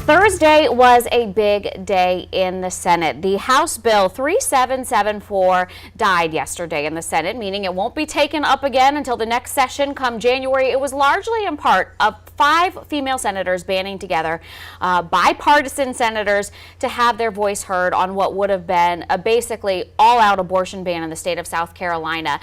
Thursday was a big day in the Senate. The House Bill 3774 died yesterday in the Senate, meaning it won't be taken up again until the next session come January. It was largely in part of 5 female senators banding together, bipartisan senators, to have their voice heard on what would have been a basically all-out abortion ban in the state of South Carolina.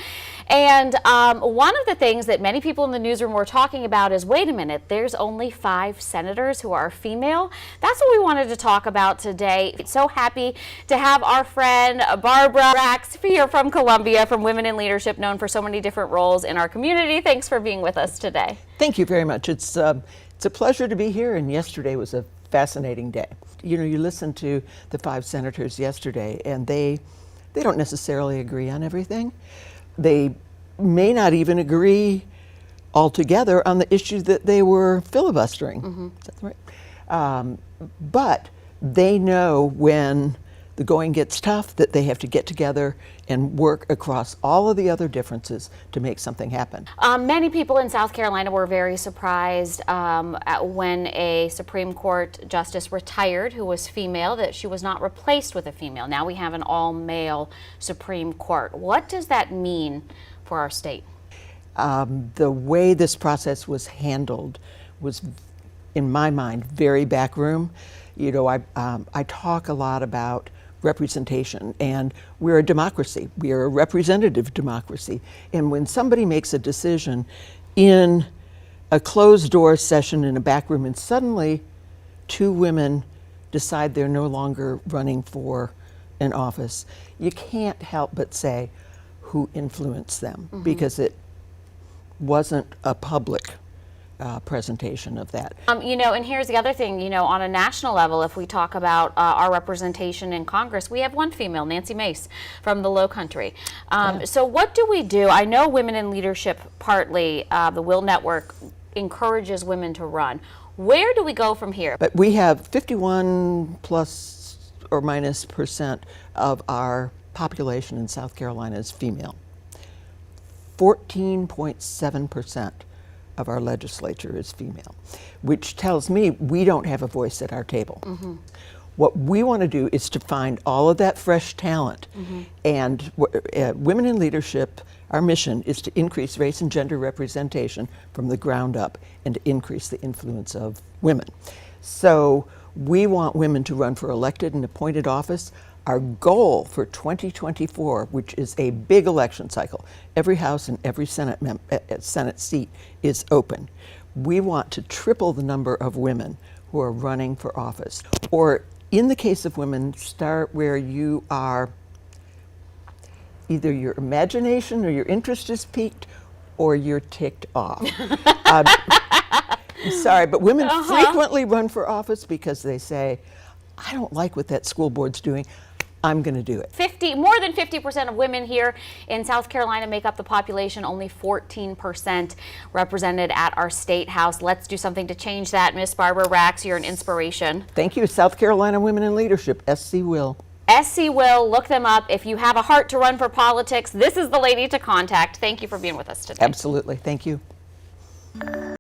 And one of the things that many people in the newsroom were talking about is, wait a minute, there's only 5 senators who are female. That's what we wanted to talk about today. So happy to have our friend Barbara Rax here from Columbia, from Women in Leadership, known for so many different roles in our community. Thanks for being with us today. Thank you very much. It's a pleasure to be here, and yesterday was a fascinating day. You know, you listened to the 5 senators yesterday, and they don't necessarily agree on everything. They may not even agree altogether on the issue that they were filibustering. Mm-hmm. Is that right? But they know when the going gets tough that they have to get together and work across all of the other differences to make something happen. Many people in South Carolina were very surprised when a Supreme Court justice retired who was female, that she was not replaced with a female. Now we have an all-male Supreme Court. What does that mean for our state? The way this process was handled was, in my mind, very backroom. You know, I talk a lot about representation, and we're a democracy. We are a representative democracy. And when somebody makes a decision in a closed-door session in a back room, and suddenly 2 women decide they're no longer running for an office, you can't help but say who influenced them, mm-hmm. because it wasn't a public presentation of that. You know, and here's the other thing, you know, on a national level, if we talk about our representation in Congress, we have 1 female, Nancy Mace, from the Low Country. So what do we do? I know Women in Leadership, partly, the Will Network encourages women to run. Where do we go from here? But we have 51 plus or minus % of our population in South Carolina is female. 14.7% of our legislature is female, which tells me we don't have a voice at our table. Mm-hmm. What we want to do is to find all of that fresh talent. Mm-hmm. And Women in Leadership, our mission is to increase race and gender representation from the ground up and to increase the influence of women. So we want women to run for elected and appointed office. Our goal for 2024, which is a big election cycle, every House and every Senate seat is open. We want to triple the number of women who are running for office. Or in the case of women, start where you are, either your imagination or your interest is piqued or you're ticked off. I'm sorry, but women frequently run for office because they say, I don't like what that school board's doing. I'm going to do it. More than 50% of women here in South Carolina make up the population, only 14% represented at our state house. Let's do something to change that. Miss Barbara Rax, you're an inspiration. Thank you. South Carolina Women in Leadership, SC Will. SC Will, look them up. If you have a heart to run for politics, this is the lady to contact. Thank you for being with us today. Absolutely. Thank you.